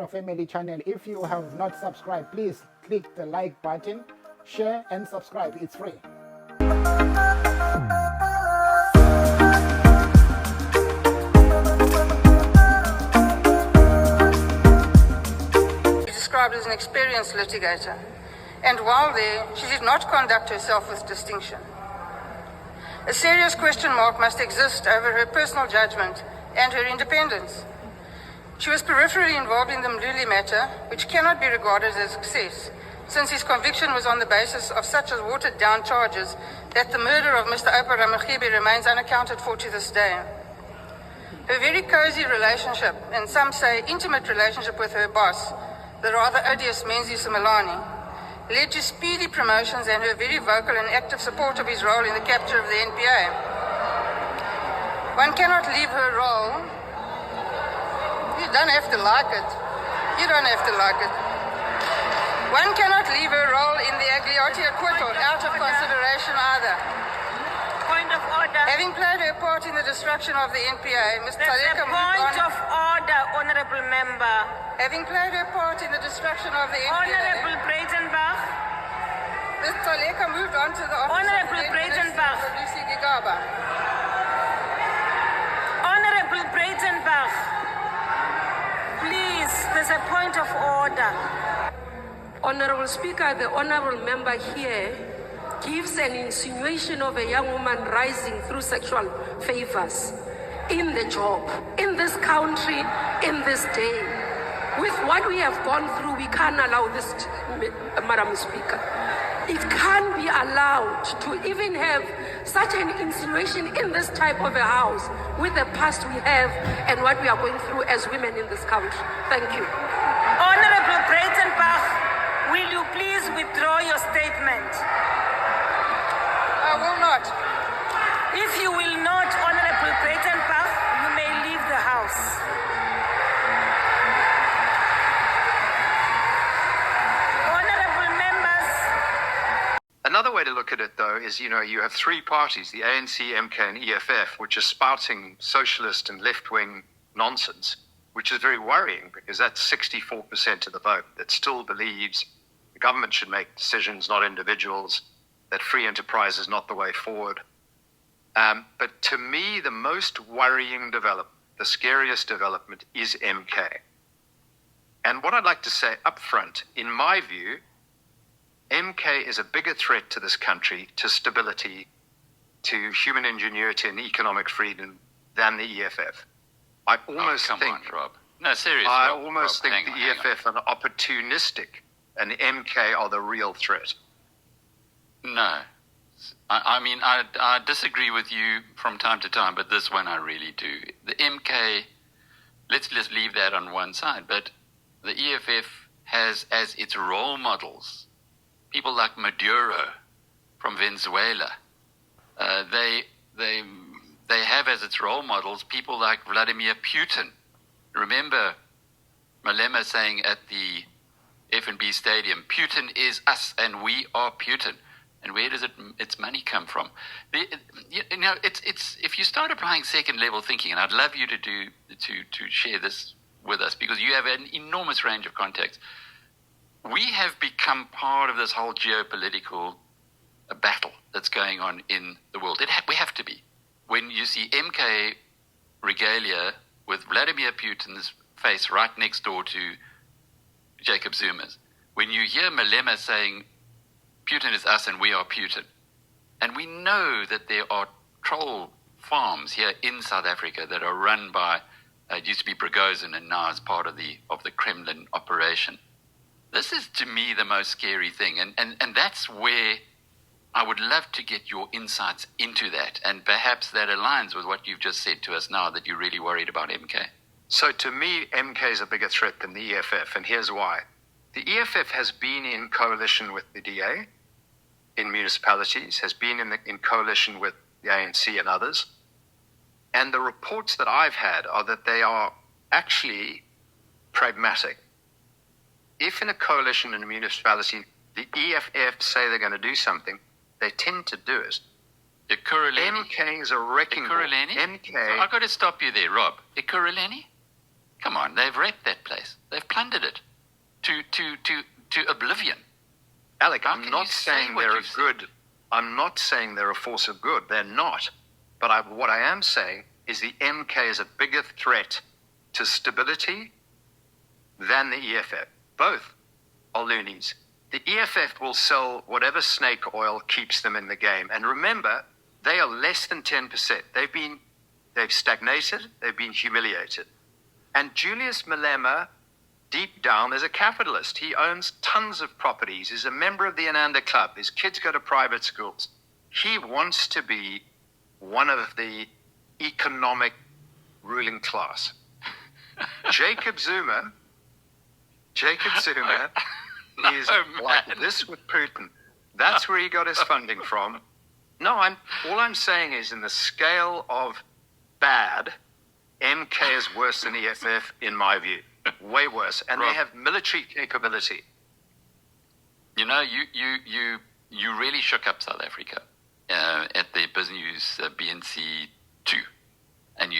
Pro Family channel. If you have not subscribed, please click the like button, share and subscribe. It's free. Described as an experienced litigator, and while there, she did not conduct herself with distinction. A serious question mark must exist over her personal judgment and her independence. She was peripherally involved in the Mluli matter, which cannot be regarded as a success, since his conviction was on the basis of such as watered-down charges that the murder of Mr. Oupa Ramaphosa remains unaccounted for to this day. Her very cozy relationship, and some say intimate relationship with her boss, the rather odious Menzies Milani, led to speedy promotions and her very vocal and active support of his role in the capture of the NPA. One cannot leave her role. You don't have to like it. You don't have to like it. One cannot leave her role in the Ideological acquittal out of consideration either. Point of order. Having played her part in the destruction of the NPA, Ms. That's a point of order, Honourable Member. Having played her part in the destruction of the NPA, Honourable Breitenbach. Ms. Taleka moved on to the office Honourable of the Breitenbach. Lucy Gigaba. Honourable Breitenbach. Please, there's a point of order. Honourable Speaker, the Honourable Member here gives an insinuation of a young woman rising through sexual favors in the job, in this country, in this day. With what we have gone through, we can't allow this, Madam Speaker. It can't be allowed to even have such an insinuation in this type of a house with the past we have and what we are going through as women in this country. Thank you. Honourable Breitenbach, will you please withdraw your statement? I will not. If you will not, Honourable Breitenbach, you may leave the House. Honourable members. Another way to look at it, though, is, you have three parties, the ANC, MK, and EFF, which are spouting socialist and left-wing nonsense, which is very worrying because that's 64% of the vote that still believes the government should make decisions, not individuals, that free enterprise is not the way forward. But to me, the most worrying development, the scariest development, is MK. And what I'd like to say up front, in my view, MK is a bigger threat to this country, to stability, to human ingenuity and economic freedom than the EFF. I almost come think, on, Rob. No, seriously. I Rob, almost Rob, think the EFF are opportunistic and MK are the real threat. No. I mean, I disagree with you from time to time, but this one I really do. The MK, let's just leave that on one side, but the EFF has as its role models people like Maduro from Venezuela. They have as its role models people like Vladimir Putin. Remember Malema saying at the F&B Stadium, Putin is us and we are Putin. And where does its money come from? It's if you start applying second level thinking, and I'd love you to share this with us because you have an enormous range of contexts. We have become part of this whole geopolitical battle that's going on in the world. We have to be. When you see MK regalia with Vladimir Putin's face right next door to Jacob Zuma's, when you hear Malema saying Putin is us and we are Putin, and we know that there are troll farms here in South Africa that are run by, it used to be Prigozhin and now is part of the Kremlin operation. This is, to me, the most scary thing. And that's where I would love to get your insights into that. And perhaps that aligns with what you've just said to us now, that you're really worried about MK. So to me, MK is a bigger threat than the EFF, and here's why. The EFF has been in coalition with the DA in municipalities, has been in coalition with the ANC and others. And the reports that I've had are that they are actually pragmatic. If in a coalition in a municipality, the EFF say they're going to do something, they tend to do it. MK is a wrecking ball. MK? So I've got to stop you there, Rob. Ekurhuleni? Come on, they've wrecked that place. They've plundered it to oblivion. Alec, How I'm can not you say saying what they're a you've said? good. I'm not saying they're a force of good. They're not. But what I am saying is the MK is a bigger threat to stability than the EFF. Both are loonies. The EFF will sell whatever snake oil keeps them in the game. And remember, they are less than 10%. They've stagnated. They've been humiliated. And Juliusmalema, deep down, is a capitalist. He owns tons of properties. He's a member of the Ananda Club. His kids go to private schools. He wants to be one of the economic ruling class. Jacob Zuma is like this with Putin. That's where he got his funding from. No, all I'm saying is in the scale of bad, MK is worse than EFF in my view. Way worse. And they have military capability. You know, you really shook up South Africa at the Business BNC 2. And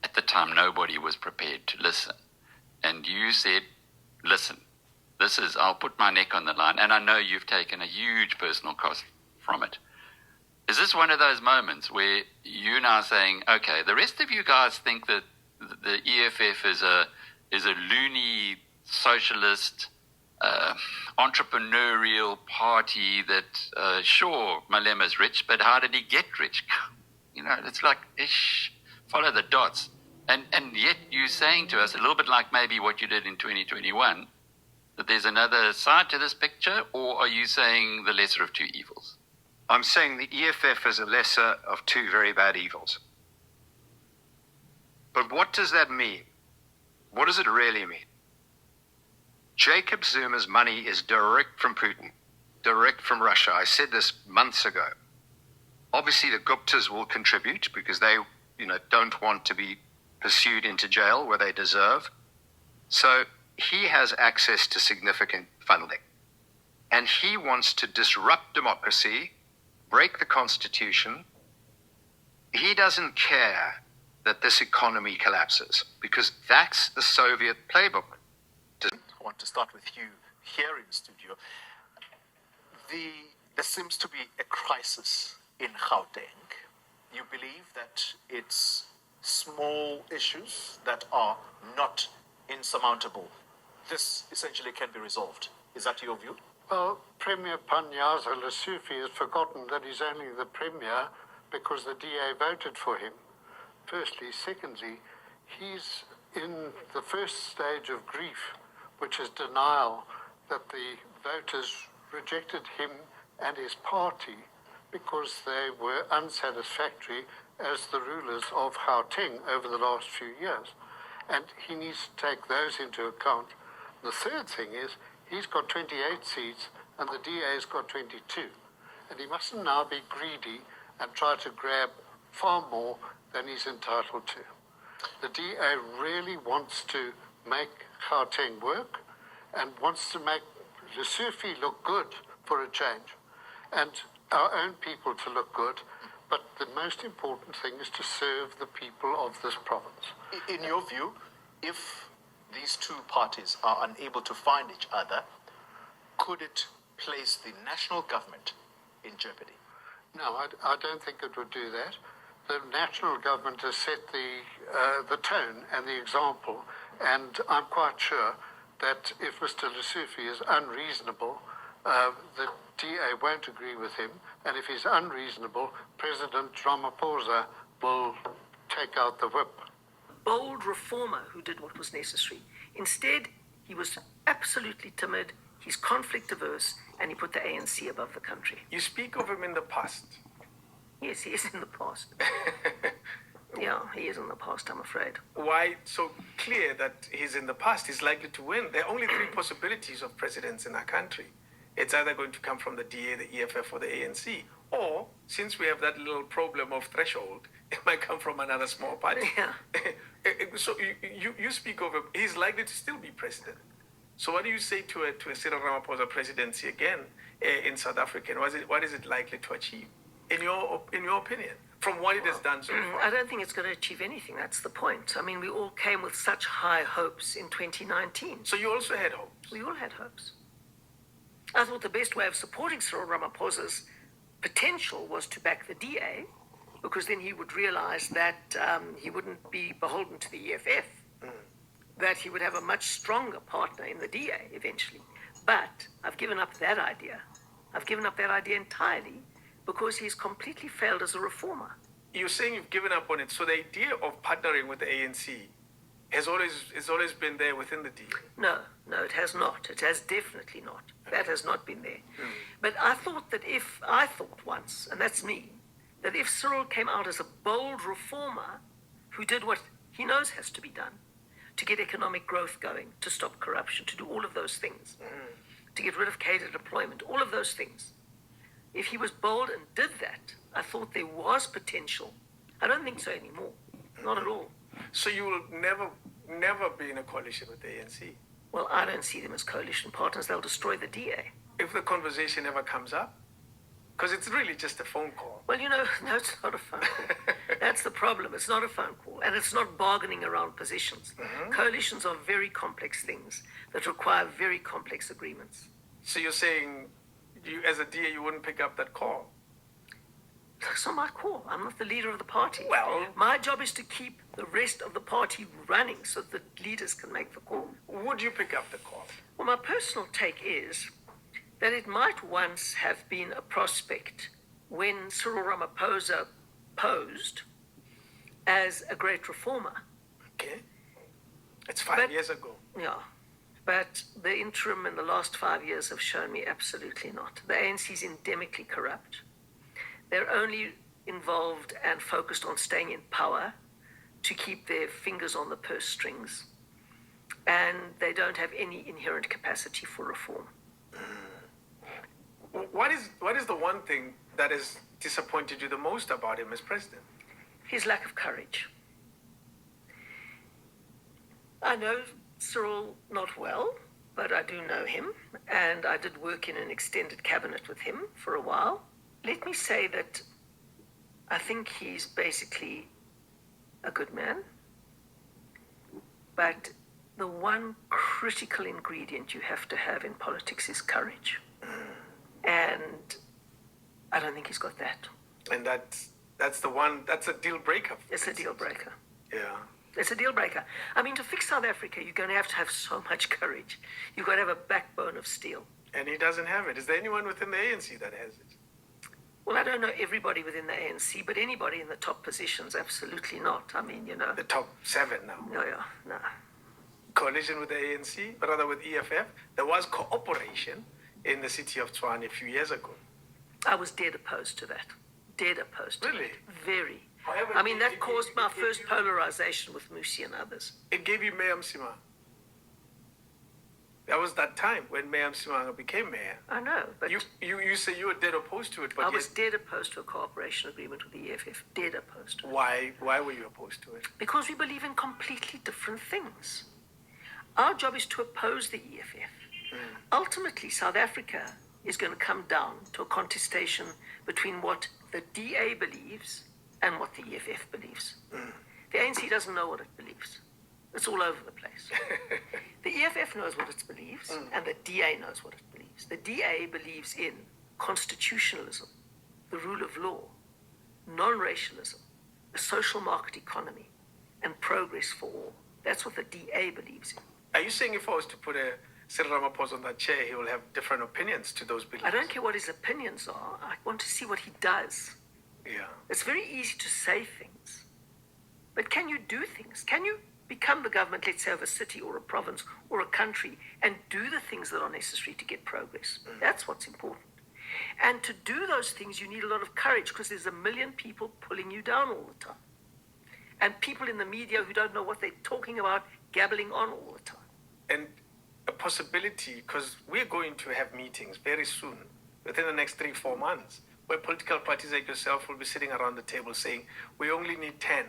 at the time, nobody was prepared to listen. And you said, listen, I'll put my neck on the line. And I know you've taken a huge personal cost from it. Is this one of those moments where you're now saying, okay, the rest of you guys think that the EFF is a loony socialist, entrepreneurial party that, sure, Malema's rich, but how did he get rich? You know, it's like, follow the dots. And yet you're saying to us, a little bit like maybe what you did in 2021, that there's another side to this picture, or are you saying the lesser of two evils? I'm saying the EFF is a lesser of two very bad evils. But what does that mean? What does it really mean? Jacob Zuma's money is direct from Putin, direct from Russia. I said this months ago. Obviously, the Guptas will contribute because they, don't want to be pursued into jail where they deserve. So he has access to significant funding. And he wants to disrupt democracy, break the Constitution. He doesn't care that this economy collapses because that's the Soviet playbook. I want to start with you here in studio. There seems to be a crisis in Gauteng. You believe that it's small issues that are not insurmountable. This essentially can be resolved. Is that your view? Well, Premier Panyaza Lesufi has forgotten that he's only the Premier because the DA voted for him. Firstly. Secondly, he's in the first stage of grief, which is denial that the voters rejected him and his party because they were unsatisfactory as the rulers of Gauteng over the last few years. And he needs to take those into account. The third thing is he's got 28 seats and the DA's got 22. And he mustn't now be greedy and try to grab far more than he's entitled to. The DA really wants to make Gauteng work and wants to make Lesufi look good for a change and our own people to look good. But the most important thing is to serve the people of this province. In your view, if these two parties are unable to find each other, could it place the national government in jeopardy? No, I don't think it would do that. The national government has set the tone and the example, and I'm quite sure that if Mr. Lesufi is unreasonable, the DA won't agree with him, and if he's unreasonable, President Ramaphosa will take out the whip. Bold reformer who did what was necessary. Instead, he was absolutely timid, he's conflict averse, and he put the ANC above the country. You speak of him in the past. Yes, he is in the past. Yeah, he is in the past, I'm afraid. Why so clear that he's in the past? He's likely to win. There are only three possibilities of presidents in our country. It's either going to come from the DA, the EFF, or the ANC. Or, since we have that little problem of threshold, it might come from another small party. Yeah. So you speak of him. He's likely to still be president. So what do you say to a Cyril Ramaphosa presidency again in South Africa? And what is it likely to achieve, in your opinion? from what it has done so far? I don't think it's going to achieve anything. That's the point. I mean, we all came with such high hopes in 2019. So you also had hopes? We all had hopes. I thought the best way of supporting Cyril Ramaphosa's potential was to back the DA, because then he would realize that he wouldn't be beholden to the EFF, that he would have a much stronger partner in the DA eventually. But I've given up that idea. I've given up that idea entirely because he's completely failed as a reformer. You're saying you've given up on it. So the idea of partnering with the ANC has always been there within the DA? No, it has not. It has definitely not. That has not been there. But I thought once, and that's me, that if Cyril came out as a bold reformer who did what he knows has to be done to get economic growth going, to stop corruption, to do all of those things, to get rid of cadre deployment, all of those things. If he was bold and did that, I thought there was potential. I don't think so anymore. Not at all. So you will never be in a coalition with the ANC? Well, I don't see them as coalition partners. They'll destroy the DA. If the conversation ever comes up? Because it's really just a phone call. Well, no, it's not a phone call. That's the problem. It's not a phone call. And it's not bargaining around positions. Coalitions are very complex things that require very complex agreements. So you're saying, you as a DA, you wouldn't pick up that call? That's not my call. I'm not the leader of the party. Well, my job is to keep the rest of the party running so that the leaders can make the call. Would you pick up the call? Well, my personal take is that it might once have been a prospect when Cyril Ramaphosa posed as a great reformer. Okay. It's 5 years ago. Yeah. But the interim and the last 5 years have shown me absolutely not. The ANC is endemically corrupt. They're only involved and focused on staying in power to keep their fingers on the purse strings. And they don't have any inherent capacity for reform. What is the one thing that has disappointed you the most about him as president? His lack of courage. I know Cyril not well, but I do know him, and I did work in an extended cabinet with him for a while. Let me say that I think he's basically a good man, but the one critical ingredient you have to have in politics is courage. And I don't think he's got that. And that's a deal breaker. It's a deal breaker. Yeah. It's a deal breaker. I mean, to fix South Africa, you're going to have so much courage. You've got to have a backbone of steel. And he doesn't have it. Is there anyone within the ANC that has it? Well, I don't know everybody within the ANC, but anybody in the top positions, absolutely not. I mean, The top 7 now. No. Coalition with the ANC, rather with EFF. There was cooperation in the city of Tshwane a few years ago. I was dead opposed to that. Dead opposed to Really? it. Very. However, I mean, that caused my first polarization with Musi and others. It gave you Mayor Msimanga. That was that time when Mayor Msimanga became mayor. I know, but You say you were dead opposed to it, but I was dead opposed to a cooperation agreement with the EFF. Dead opposed to it. Why were you opposed to it? Because we believe in completely different things. Our job is to oppose the EFF. Ultimately, South Africa is going to come down to a contestation between what the DA believes and what the EFF believes. The ANC doesn't know what it believes. It's all over the place. The EFF knows what it believes, and the DA knows what it believes. The DA believes in constitutionalism, the rule of law, non-racialism, a social market economy, and progress for all. That's what the DA believes in. Are you saying if I was to put a Cyril Ramaphosa on that chair, he will have different opinions to those beliefs? I don't care what his opinions are. I want to see what he does. Yeah. It's very easy to say things, but can you do things? Can you become the government, let's say, of a city or a province or a country and do the things that are necessary to get progress? That's what's important. And to do those things, you need a lot of courage because there's a million people pulling you down all the time. And people in the media who don't know what they're talking about, gabbling on all the time. And a possibility, because we're going to have meetings very soon, within the next 3-4 months, where political parties like yourself will be sitting around the table saying, we only need 10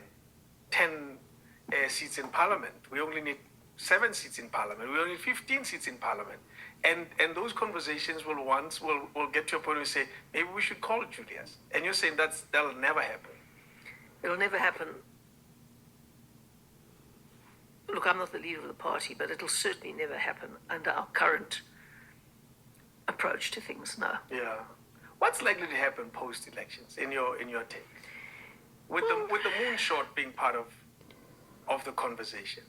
seats in parliament. We only need 7 seats in parliament. We only need 15 seats in parliament. And those conversations will get to a point where we say, maybe we should call Julius. And you're saying that'll never happen. It'll never happen. Look, I'm not the leader of the party, but it'll certainly never happen under our current approach to things, no. Yeah. What's likely to happen post-elections, in your take? With the moonshot being part of the conversation?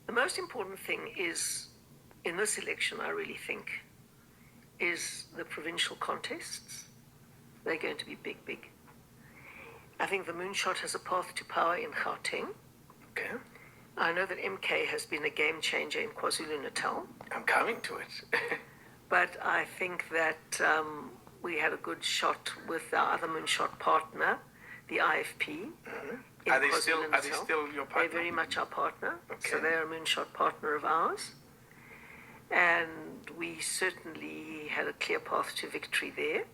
The most important thing is, in this election, I really think, is the provincial contests. They're going to be big, big. I think the moonshot has a path to power in Gauteng. Okay. I know that MK has been a game changer in KwaZulu-Natal. I'm coming to it. But I think that we had a good shot with our other moonshot partner, the IFP. Mm-hmm. Are they still your partner? They're very much our partner. Okay. So they're a moonshot partner of ours. And we certainly had a clear path to victory there.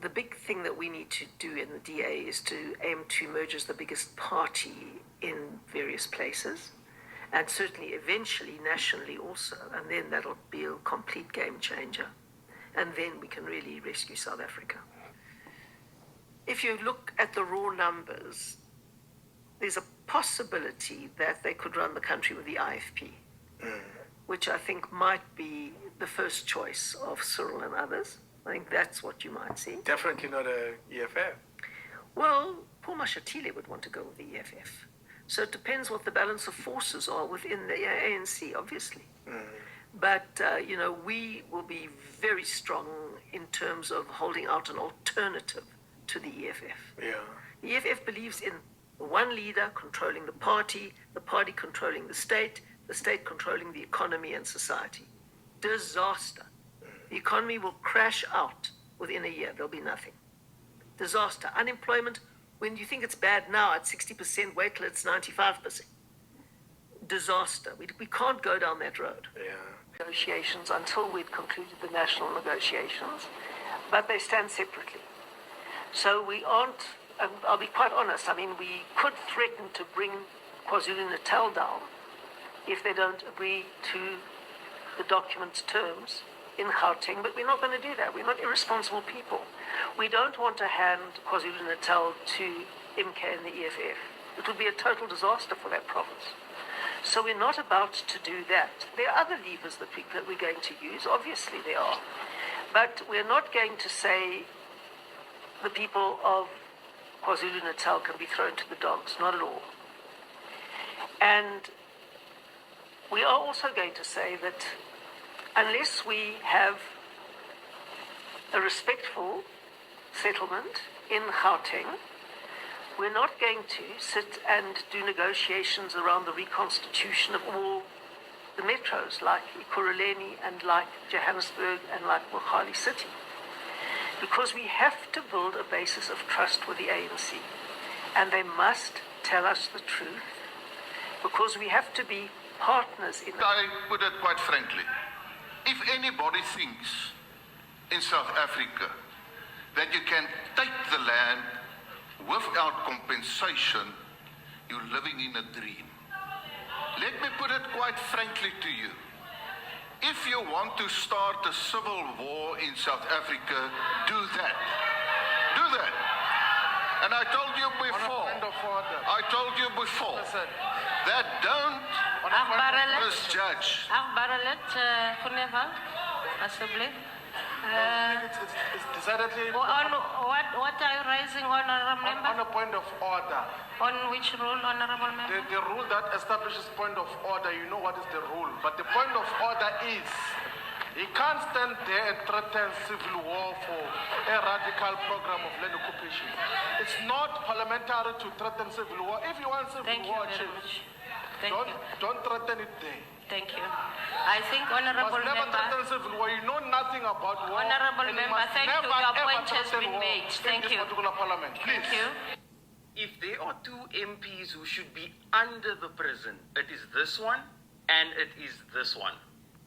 The big thing that we need to do in the DA is to aim to emerge as the biggest party in various places, and certainly eventually nationally also, and then that'll be a complete game changer. And then we can really rescue South Africa. If you look at the raw numbers, there's a possibility that they could run the country with the IFP, which I think might be the first choice of Cyril and others. I think that's what you might see. Definitely not a EFF. Well, Paul Mashatile would want to go with the EFF. So it depends what the balance of forces are within the ANC, obviously. But, we will be very strong in terms of holding out an alternative to the EFF. Yeah. The EFF believes in one leader controlling the party controlling the state controlling the economy and society. Disaster. The economy will crash out within a year. There'll be nothing. Disaster. Unemployment, when you think it's bad now at 60%, wait till it's 95%. Disaster. We can't go down that road. Yeah. Negotiations until we'd concluded the national negotiations, but they stand separately. So we aren't, I'll be quite honest, we could threaten to bring KwaZulu-Natal down if they don't agree to the document's terms in Gauteng, but we're not going to do that. We're not irresponsible people. We don't want to hand KwaZulu-Natal to MK and the EFF. It would be a total disaster for that province. So we're not about to do that. There are other levers that we're going to use. Obviously there are. But we're not going to say the people of KwaZulu-Natal can be thrown to the dogs. Not at all. And we are also going to say that unless we have a respectful settlement in Gauteng, we're not going to sit and do negotiations around the reconstitution of all the metros like Ekurhuleni and like Johannesburg and like Mogale City. Because we have to build a basis of trust with the ANC. And they must tell us the truth. Because we have to be partners in I put it quite frankly. If anybody thinks in South Africa that you can take the land without compensation, you're living in a dream. Let me put it quite frankly to you. If you want to start a civil war in South Africa, do that. Do that. And I told you before, that don't misjudge. What are you raising, Honorable Member? On a point of order. On which rule, Honorable Member? The rule that establishes point of order, you know what is the rule. But the point of order is, he can't stand there and threaten civil war for a radical program of land occupation. It's not parliamentary to threaten civil war. If you want civil war, don't threaten it there. Thank you. I think, Honorable Member. Never threaten civil war. You know nothing about war. Honorable Member, thank you. Your point has been made. Thank you. Parliament. Please. Thank you. If there are two MPs who should be under the prison, it is this one and it is this one.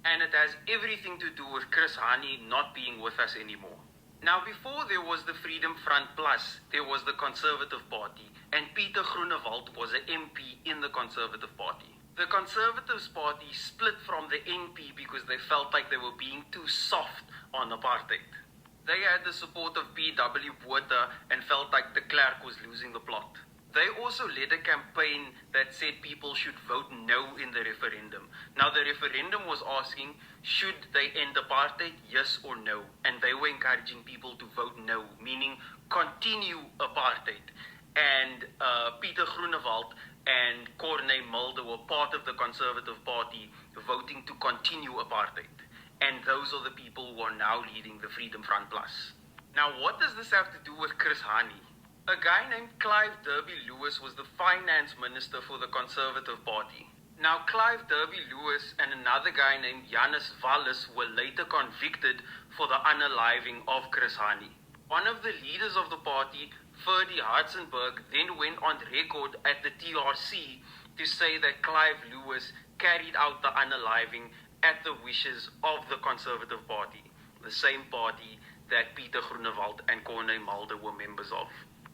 And it has everything to do with Chris Hani not being with us anymore. Now, before there was the Freedom Front Plus, there was the Conservative Party, and Peter Groenewald was an MP in the Conservative Party. The Conservative Party split from the NP because they felt like they were being too soft on apartheid. They had the support of P.W. Botha and felt like de Klerk was losing the plot. They also led a campaign that said people should vote no in the referendum. Now, the referendum was asking, should they end apartheid, yes or no? And they were encouraging people to vote no, meaning continue apartheid. And Peter Groenewald and Corné Mulder were part of the Conservative Party voting to continue apartheid. And those are the people who are now leading the Freedom Front Plus. Now, what does this have to do with Chris Hani? A guy named Clive Derby-Lewis was the finance minister for the Conservative Party. Now, Clive Derby-Lewis and another guy named Janus Wallis were later convicted for the unaliving of Chris Hani. One of the leaders of the party, Ferdy Hartzenberg, then went on record at the TRC to say that Clive Lewis carried out the unaliving at the wishes of the Conservative Party, the same party that Peter Groenewald and Corné Mulder were members of.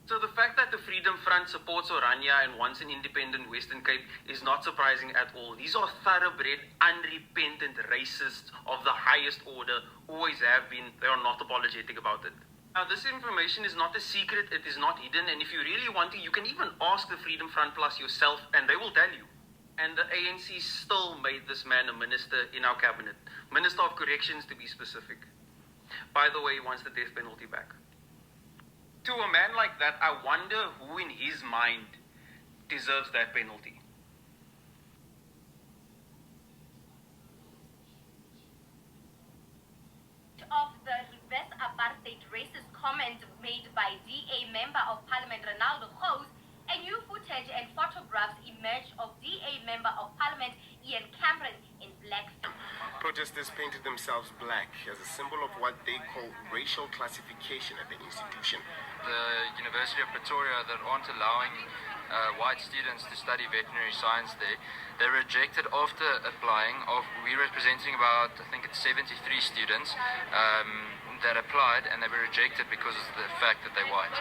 So the fact that the Freedom Front supports Oranje and wants an independent Western Cape is not surprising at all. These are thoroughbred, unrepentant racists of the highest order, always have been. They are not apologetic about it. Now, this information is not a secret, it is not hidden, and if you really want to, you can even ask the Freedom Front Plus yourself, and they will tell you. And the ANC still made this man a minister in our cabinet. Minister of Corrections, to be specific. By the way, he wants the death penalty back. To a man like that, I wonder who in his mind deserves that penalty. Of the reverse apartheid racist comment made by DA Member of Parliament Ronaldo Gous, a new footage and photographs emerged of DA Member of Parliament Ian Cameron in blackface. Protesters painted themselves black as a symbol of what they call racial classification at the institution. The University of Pretoria that aren't allowing white students to study veterinary science there, they rejected after applying. We're representing about, I think it's 73 students that applied, and they were rejected because of the fact that they're white.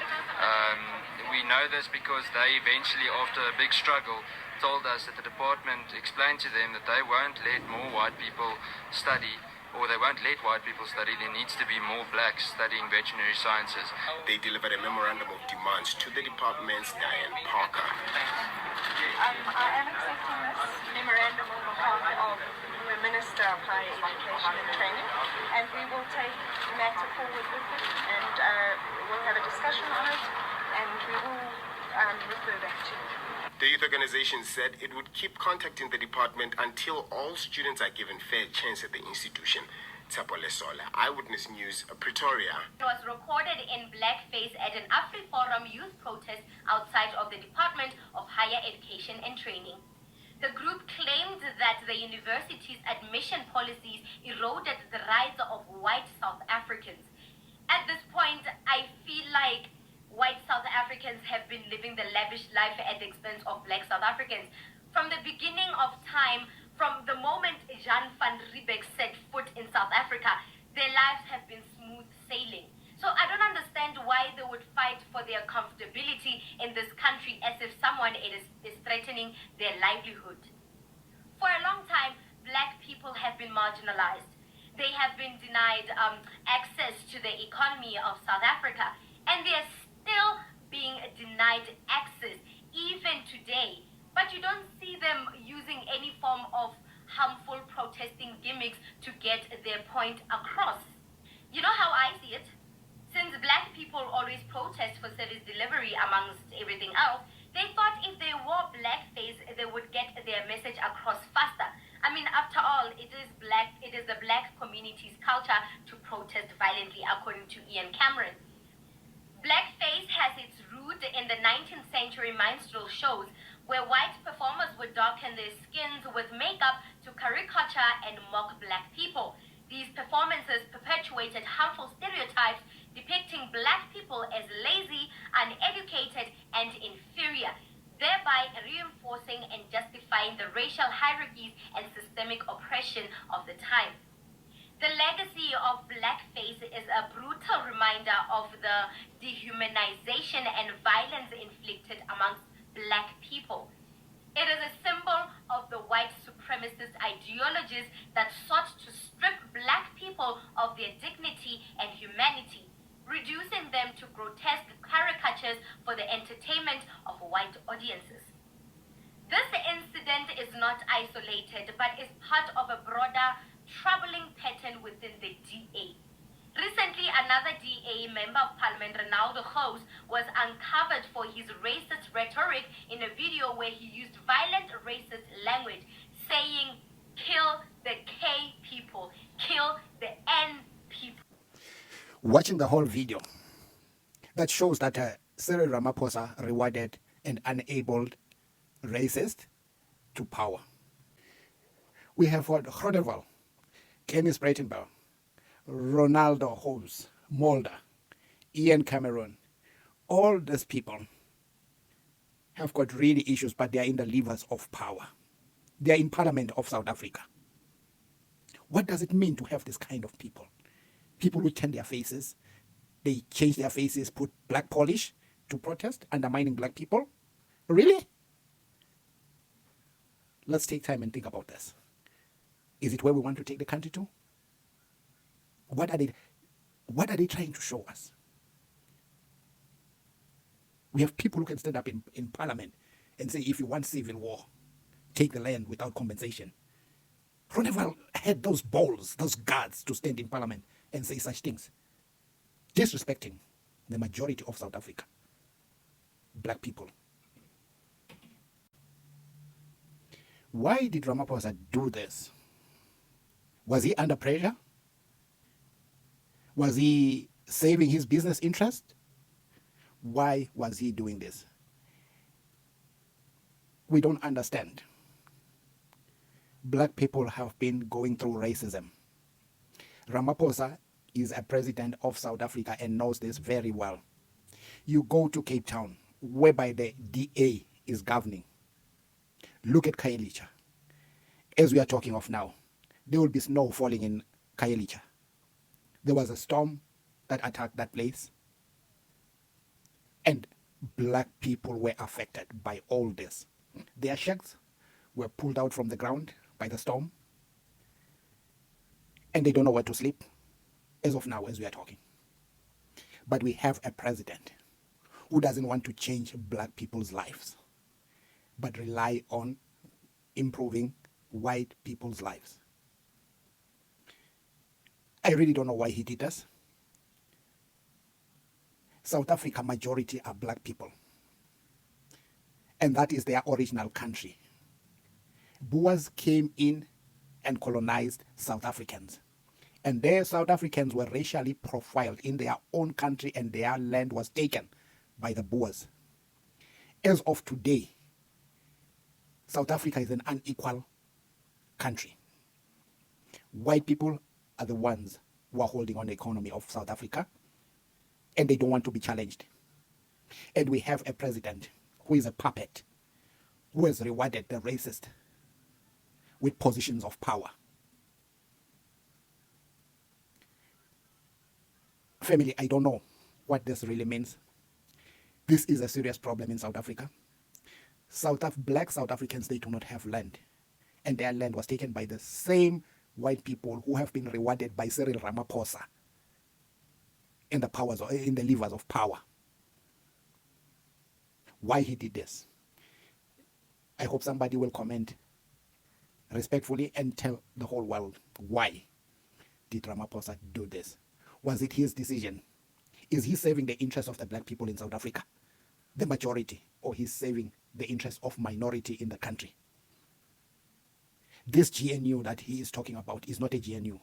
We know this because they eventually, after a big struggle, told us that the department explained to them that they won't let more white people study, or they won't let white people study. There needs to be more blacks studying veterinary sciences. They delivered a memorandum of demands to the department's Diane Parker. I am accepting this memorandum on behalf of the Minister of Higher Education and Training, and we will take the matter forward with it, and we'll have a discussion on it, and we will refer back to you. The youth organization said it would keep contacting the department until all students are given fair chance at the institution. Tsapo Lesola, Eyewitness News, Pretoria. It was recorded in blackface at an AfriForum youth protest outside of the Department of Higher Education and Training. The group claimed that the university's admission policies eroded the rights of white South Africans. At this point, I feel like white South Africans have been living the lavish life at the expense of black South Africans. From the beginning of time, from the moment Jan van Riebeck set foot in South Africa, their lives have been smooth sailing. So I don't understand why they would fight for their comfortability in this country as if someone is threatening their livelihood. For a long time, black people have been marginalized. They have been denied access to the economy of South Africa, and they are still being denied access even today. But you don't see them using any form of harmful protesting gimmicks to get their point across. You know how I see it? Since black people always protest for service delivery amongst everything else, they thought if they wore blackface, they would get their message across faster. I mean, after all, it is the black community's culture to protest violently, according to Ian Cameron. Blackface has its root in the 19th century minstrel shows, where white performers would darken their skins with makeup to caricature and mock black people. These performances perpetuated harmful stereotypes depicting black people as lazy, uneducated, and inferior, thereby reinforcing and justifying the racial hierarchies and systemic oppression of the time. The legacy of blackface is a brutal reminder of the dehumanization and violence inflicted amongst black people. It is a symbol of the white supremacist ideologies that sought to strip black people of their dignity and humanity, reducing them to grotesque caricatures for the entertainment of white audiences. This incident is not isolated, but is part of a broader, troubling pattern within the DA. Recently, another DA member of Parliament, Ronaldo Gous, was uncovered for his racist rhetoric in a video where he used violent racist language, saying, "Kill the K people, kill the N people." Watching the whole video, that shows that Cyril Ramaphosa rewarded an unabled racist to power. We have what Grodeval, Kenny Spratenbell, Ronaldo Gous, Mulder, Ian Cameron, all these people have got really issues, but they are in the levers of power. They are in Parliament of South Africa. What does it mean to have this kind of people? People who turn their faces, they change their faces, put black polish to protest, undermining black people? Really? Let's take time and think about this. Is it where we want to take the country to? What are they trying to show us? We have people who can stand up in Parliament and say, if you want civil war, take the land without compensation. Grodeval had those balls, those guards to stand in Parliament and say such things, disrespecting the majority of South Africa, black people. Why did Ramaphosa do this? Was he under pressure? Was he saving his business interest? Why was he doing this? We don't understand. Black people have been going through racism. Ramaphosa is a president of South Africa and knows this very well. You go to Cape Town, whereby the DA is governing. Look at Khayelitsha. As we are talking of now, there will be snow falling in Khayelitsha. There was a storm that attacked that place, and black people were affected by all this. Their shacks were pulled out from the ground by the storm, and they don't know where to sleep as of now as we are talking. But we have a president who doesn't want to change black people's lives, but rely on improving white people's lives. I really don't know why he did this. South Africa majority are black people, and that is their original country. Boers came in and colonized South Africans, and their South Africans were racially profiled in their own country, and their land was taken by the Boers. As of today, South Africa is an unequal country. White people are the ones who are holding on the economy of South Africa, and they don't want to be challenged. And we have a president who is a puppet, who has rewarded the racist with positions of power. Family, I don't know what this really means. This is a serious problem in South Africa. Black South Africans, they do not have land, and their land was taken by the same white people who have been rewarded by Cyril Ramaphosa in the levers of power. Why he did this? I hope somebody will comment respectfully and tell the whole world why did Ramaphosa do this. Was it his decision? Is he saving the interests of the black people in South Africa, the majority, or he's saving the interests of minority in the country? This GNU that he is talking about is not a GNU.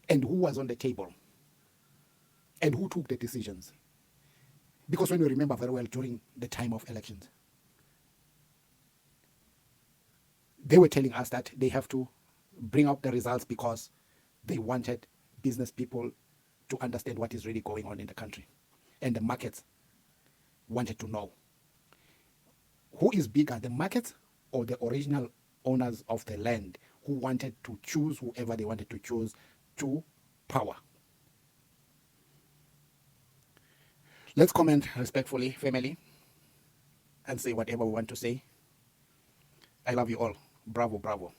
And who was on the table? And who took the decisions? Because when you remember very well, during the time of elections, they were telling us that they have to bring out the results because they wanted business people to understand what is really going on in the country. And the markets wanted to know. Who is bigger, the markets or the original owners of the land who wanted to choose whoever they wanted to choose to power? Let's comment respectfully, family. and say whatever we want to say. I love you all. Bravo, bravo.